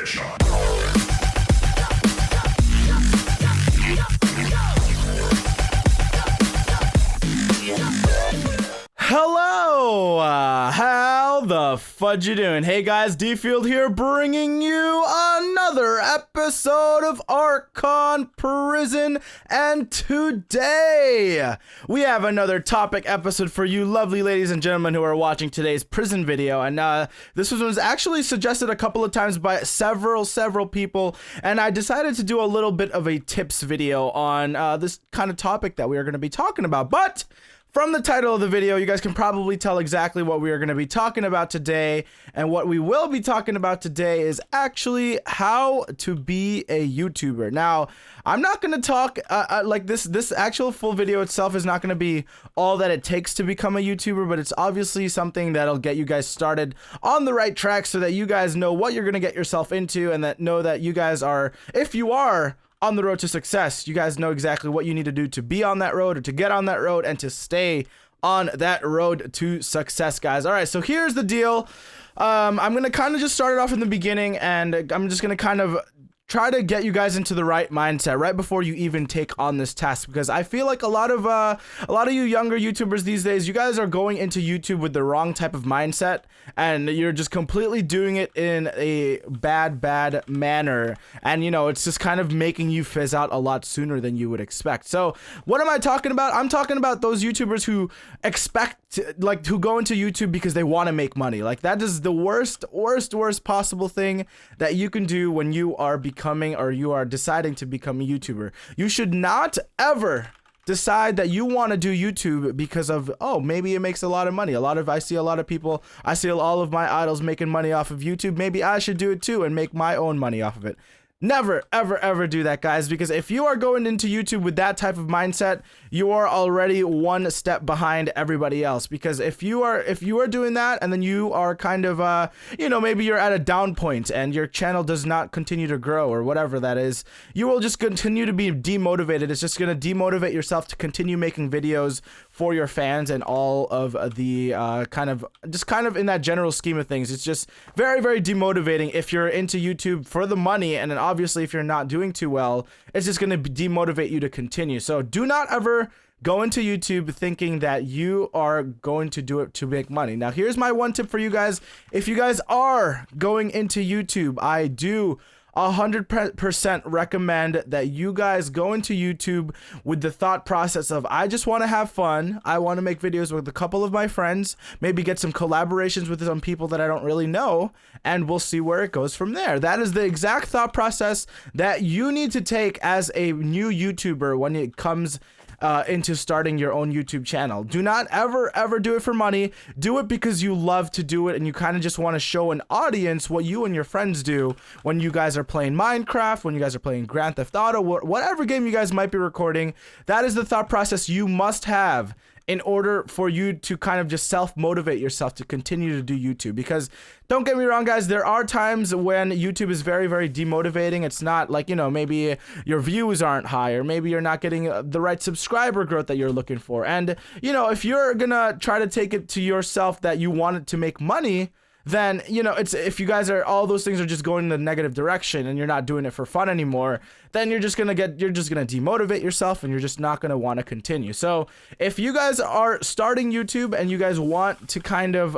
Headshot. Hello, how the fudge you doing? Hey guys, DFIELD here, bringing you another episode of Archon Prison, and today we have another topic episode for you lovely ladies and gentlemen who are watching today's prison video. And this was actually suggested a couple of times by several people, and I decided to do a little bit of a tips video on this kind of topic that we are going to be talking about. But from the title of the video, you guys can probably tell exactly what we are going to be talking about today. And what we will be talking about today is actually how to be a YouTuber. Now, I'm not going to talk like this actual full video itself is not going to be all that it takes to become a YouTuber, but it's obviously something that'll get you guys started on the right track so that you guys know what you're going to get yourself into, and that know that you guys are, if you are on the road to success, you guys know exactly what you need to do to be on that road, or to get on that road, and to stay on that road to success, guys. All right, so here's the deal. I'm gonna kind of just start it off in the beginning, and I'm just gonna kind of try to get you guys into the right mindset right before you even take on this task, because I feel like a lot of you younger YouTubers these days, you guys are going into YouTube with the wrong type of mindset, and you're just completely doing it in a bad manner, and you know, it's just kind of making you fizz out a lot sooner than you would expect. So what am I talking about? I'm talking about those YouTubers who who go into YouTube because they want to make money. Like, that is the worst possible thing that you can do when you are becoming, or you are deciding to become a YouTuber. You should not ever decide that you want to do YouTube because of, oh, maybe it makes a lot of money. I see a lot of people, I see all of my idols making money off of YouTube. Maybe I should do it too and make my own money off of it. Never, ever do that, guys, because if you are going into YouTube with that type of mindset, you are already one step behind everybody else. Because if you are doing that, and then you are kind of, you know, maybe you're at a down point and your channel does not continue to grow, or whatever that is, you will just continue to be demotivated. It's just going to demotivate yourself to continue making videos for your fans and all of the kind of in that general scheme of things. It's just very demotivating if you're into YouTube for the money, and then obviously if you're not doing too well, it's just going to demotivate you to continue. So do not ever go into YouTube thinking that you are going to do it to make money. Now, here's my one tip for you guys. If you guys are going into YouTube, I do 100% recommend that you guys go into YouTube with the thought process of, I just want to have fun. I want to make videos with a couple of my friends, maybe get some collaborations with some people that I don't really know, and we'll see where it goes from there. That is the exact thought process that you need to take as a new YouTuber when it comes into starting your own YouTube channel. Do not ever do it for money. Do it because you love to do it, and you kind of just want to show an audience what you and your friends do when you guys are playing Minecraft, when you guys are playing Grand Theft Auto, whatever game you guys might be recording. That is the thought process you must have in order for you to kind of just self-motivate yourself to continue to do YouTube. Because don't get me wrong, guys, there are times when YouTube is very demotivating. It's not like, you know, maybe your views aren't high, or maybe you're not getting the right subscriber growth that you're looking for. And, you know, if you're gonna try to take it to yourself that you want it to make money, then, you know, it's, if you guys are, all those things are just going in the negative direction and you're not doing it for fun anymore, then you're just gonna demotivate yourself, and you're just not gonna want to continue. So if you guys are starting YouTube and you guys want to kind of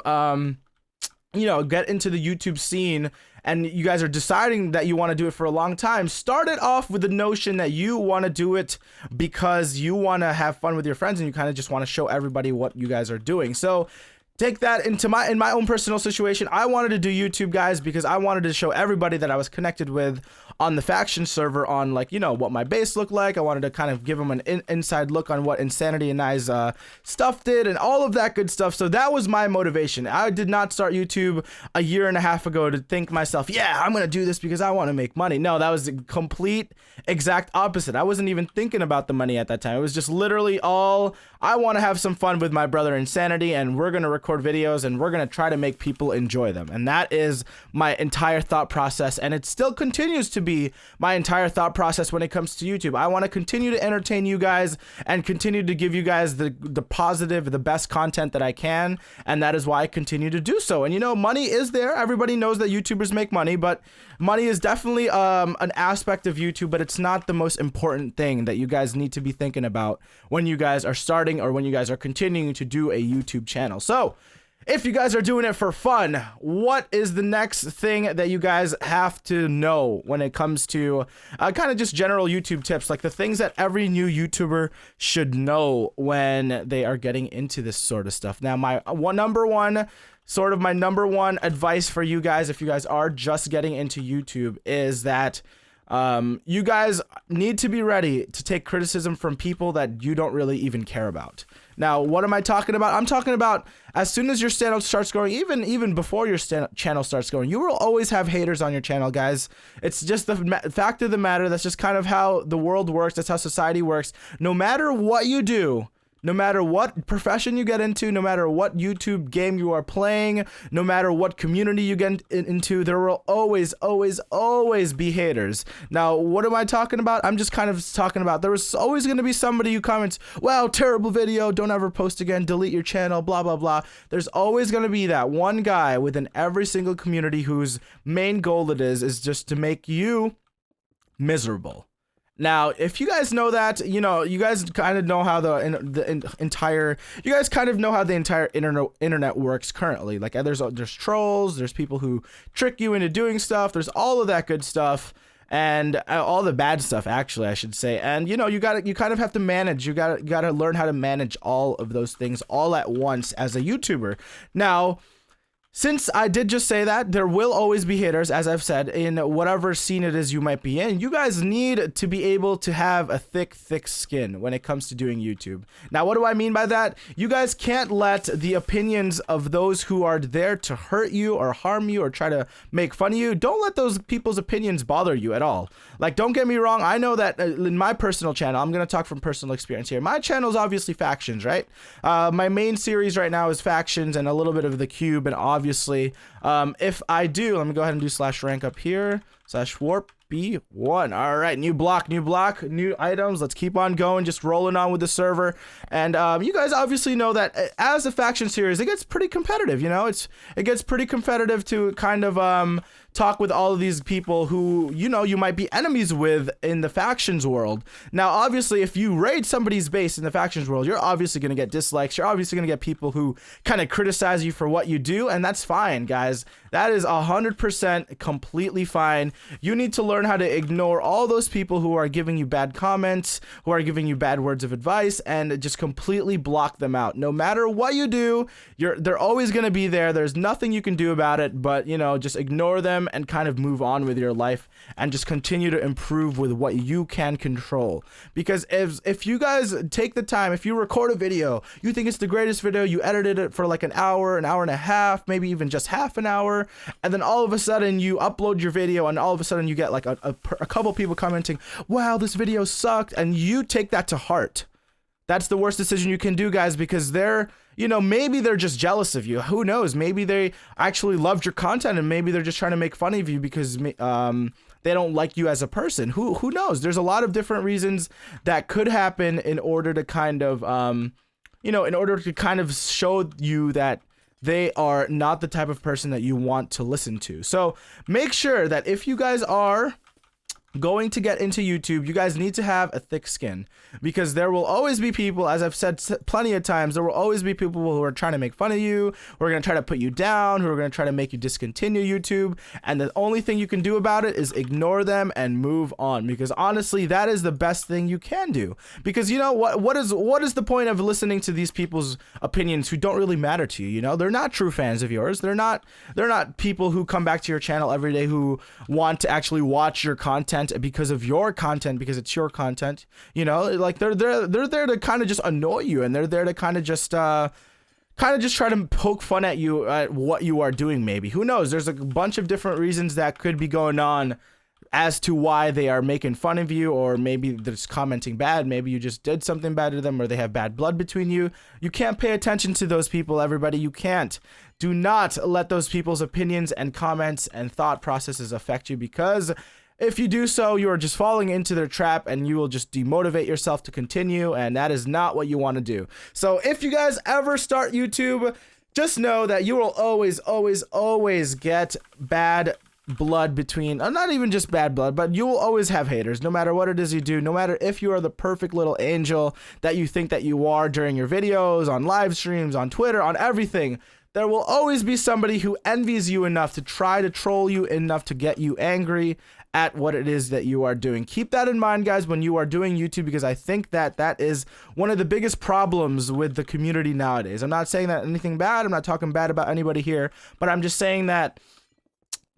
you know, get into the YouTube scene, and you guys are deciding that you want to do it for a long time, start it off with the notion that you want to do it because you want to have fun with your friends, and you kind of just want to show everybody what you guys are doing. So take that into in my own personal situation. I wanted to do YouTube, guys, because I wanted to show everybody that I was connected with on the faction server on, like, you know, what my base looked like. I wanted to kind of give them an inside look on what Insanity and I's stuff did and all of that good stuff. So that was my motivation. I did not start YouTube a year and a half ago to think myself, yeah, I'm going to do this because I want to make money. No, that was the complete exact opposite. I wasn't even thinking about the money at that time. It was just literally all, I want to have some fun with my brother Insanity, and we're going to record videos and we're going to try to make people enjoy them. And that is my entire thought process, and it still continues to be my entire thought process when it comes to YouTube. I want to continue to entertain you guys and continue to give you guys the positive, the best content that I can, and that is why I continue to do so. And you know, money is there. Everybody knows that YouTubers make money, but money is definitely an aspect of YouTube, but it's not the most important thing that you guys need to be thinking about when you guys are starting or when you guys are continuing to do a YouTube channel. So if you guys are doing it for fun, what is the next thing that you guys have to know when it comes to kind of just general YouTube tips, like the things that every new YouTuber should know when they are getting into this sort of stuff? Now, my number one advice for you guys, if you guys are just getting into YouTube, is that you guys need to be ready to take criticism from people that you don't really even care about. Now, what am I talking about? I'm talking about as soon as your channel starts growing, even before your channel starts growing, you will always have haters on your channel, guys. It's just the fact of the matter. That's just kind of how the world works. That's how society works. No matter what you do, no matter what profession you get into, no matter what YouTube game you are playing, no matter what community you get into, there will always be haters. Now, what am I talking about? I'm just kind of talking about there was always going to be somebody who comments, wow, terrible video, don't ever post again, delete your channel, blah, blah, blah. There's always going to be that one guy within every single community whose main goal it is just to make you miserable. Now, if you guys know that, you know, you guys kind of know how the entire internet works currently. Like, there's trolls, there's people who trick you into doing stuff, there's all of that good stuff, and all the bad stuff, actually, I should say. And you know, you kind of have to manage. You gotta learn how to manage all of those things all at once as a YouTuber. Now, since I did just say that, there will always be haters, as I've said, in whatever scene it is you might be in. You guys need to be able to have a thick skin when it comes to doing YouTube. Now, what do I mean by that? You guys can't let the opinions of those who are there to hurt you or harm you or try to make fun of you, don't let those people's opinions bother you at all. Like, don't get me wrong, I know that in my personal channel, I'm going to talk from personal experience here. My channel is obviously Factions, right? My main series right now is Factions and a little bit of the Cube, and obviously, if I do, let me go ahead and do /rank up here, /warp B1. All right, new block, new items. Let's keep on going, just rolling on with the server. And you guys obviously know that as a faction series, it gets pretty competitive. You know, it gets pretty competitive to kind of talk with all of these people who, you know, you might be enemies with in the factions world. Now, obviously, if you raid somebody's base in the factions world, you're obviously going to get dislikes. You're obviously going to get people who kind of criticize you for what you do, and that's fine, guys. That is 100% completely fine. You need to learn how to ignore all those people who are giving you bad comments, who are giving you bad words of advice, and just completely block them out. No matter what you do, they're always going to be there. There's nothing you can do about it, but, you know, just ignore them and kind of move on with your life and just continue to improve with what you can control. Because if you guys take the time, if you record a video, you think it's the greatest video, you edited it for like an hour and a half, maybe even just half an hour, and then all of a sudden you upload your video and all of a sudden you get like a couple people commenting, wow, this video sucked, and you take that to heart. That's the worst decision you can do, guys, because you know, maybe they're just jealous of you. Who knows? Maybe they actually loved your content, and maybe they're just trying to make fun of you because they don't like you as a person. Who knows? There's a lot of different reasons that could happen in order to kind of, you know, in order to kind of show you that they are not the type of person that you want to listen to. So make sure that if you guys are going to get into YouTube, you guys need to have a thick skin, because there will always be people, as I've said plenty of times, there will always be people who are trying to make fun of you, who are going to try to put you down, who are going to try to make you discontinue YouTube, and the only thing you can do about it is ignore them and move on, because honestly, that is the best thing you can do. Because, you know, what is the point of listening to these people's opinions who don't really matter to you? You know, they're not true fans of yours. They're not people who come back to your channel every day who want to actually watch your content because of your content, because it's your content. You know, like they're there to kind of just annoy you, and they're there to kind of just try to poke fun at you at what you are doing. Maybe, who knows, there's a bunch of different reasons that could be going on as to why they are making fun of you, or maybe they're just commenting bad. Maybe you just did something bad to them, or they have bad blood between you. You can't pay attention to those people, everybody. You can't. Do not let those people's opinions and comments and thought processes affect you, because if you do so, you are just falling into their trap and you will just demotivate yourself to continue, and that is not what you want to do. So if you guys ever start YouTube, just know that you will always get bad blood between, not even just bad blood, but you will always have haters no matter what it is you do. No matter if you are the perfect little angel that you think that you are during your videos, on live streams, on Twitter, on everything, there will always be somebody who envies you enough to try to troll you enough to get you angry at what it is that you are doing. Keep that in mind, guys, when you are doing YouTube, because I think that that is one of the biggest problems with the community nowadays. I'm not saying that anything bad. I'm not talking bad about anybody here, but I'm just saying that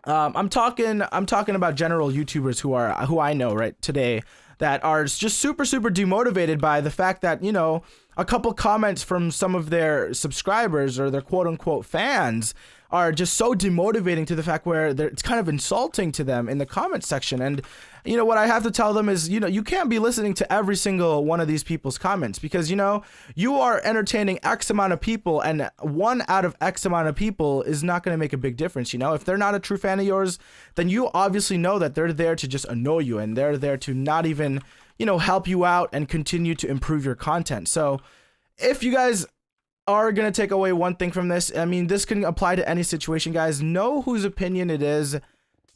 I'm talking about general YouTubers who I know right today that are just super demotivated by the fact that, you know, a couple comments from some of their subscribers or their quote-unquote fans are just so demotivating to the fact where it's kind of insulting to them in the comment section. And, you know, what I have to tell them is, you know, you can't be listening to every single one of these people's comments because, you know, you are entertaining X amount of people, and 1 out of X amount of people is not going to make a big difference. You know, if they're not a true fan of yours, then you obviously know that they're there to just annoy you, and they're there to not even, you know, help you out and continue to improve your content. So if you guys are going to take away one thing from this, I mean, this can apply to any situation, guys. Know whose opinion it is.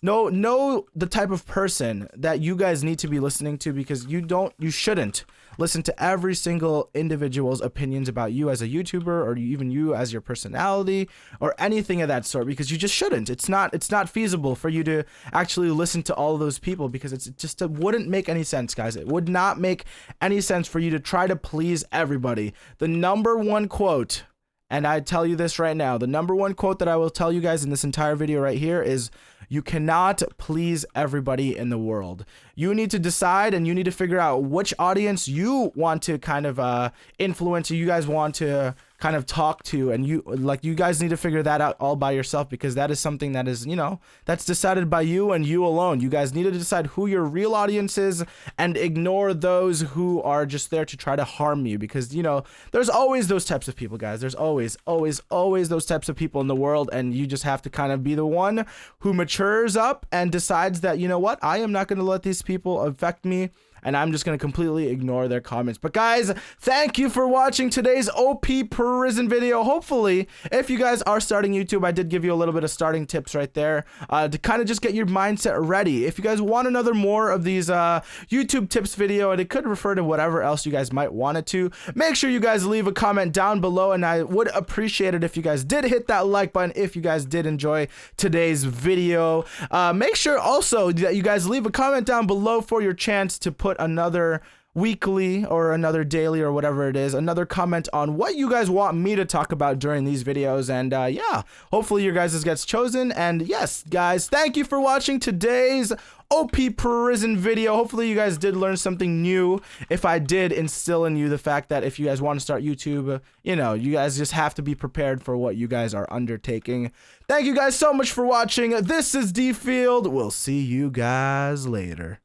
Know the type of person that you guys need to be listening to, because you shouldn't listen to every single individual's opinions about you as a YouTuber, or even you as your personality, or anything of that sort, because you just shouldn't. It's not feasible for you to actually listen to all of those people, because it wouldn't make any sense, guys. It would not make any sense for you to try to please everybody. The number one quote, and I tell you this right now, the number one quote that I will tell you guys in this entire video right here is, you cannot please everybody in the world. You need to decide, and you need to figure out which audience you want to kind of influence, or you guys want to kind of talk to, and you guys need to figure that out all by yourself, because that is something that is, you know, that's decided by you and you alone. You guys need to decide who your real audience is and ignore those who are just there to try to harm you, because, you know, there's always those types of people, guys. There's always those types of people in the world, and you just have to kind of be the one who matures up and decides that, you know what, I am not going to let these people affect me, and I'm just going to completely ignore their comments. But guys, thank you for watching today's OP Prison video. Hopefully, if you guys are starting YouTube, I did give you a little bit of starting tips right there to kind of just get your mindset ready. If you guys want another more of these YouTube tips video, and it could refer to whatever else you guys might want it to, make sure you guys leave a comment down below, and I would appreciate it if you guys did hit that like button if you guys did enjoy today's video. Make sure also that you guys leave a comment down below for your chance to put another weekly or another daily or whatever it is, another comment on what you guys want me to talk about during these videos. And yeah, hopefully your guys' gets chosen. And yes, guys, thank you for watching today's OP Prison video. Hopefully you guys did learn something new. If I did instill in you the fact that if you guys want to start YouTube, you know, you guys just have to be prepared for what you guys are undertaking. Thank you guys so much for watching. This is DField. We'll see you guys later.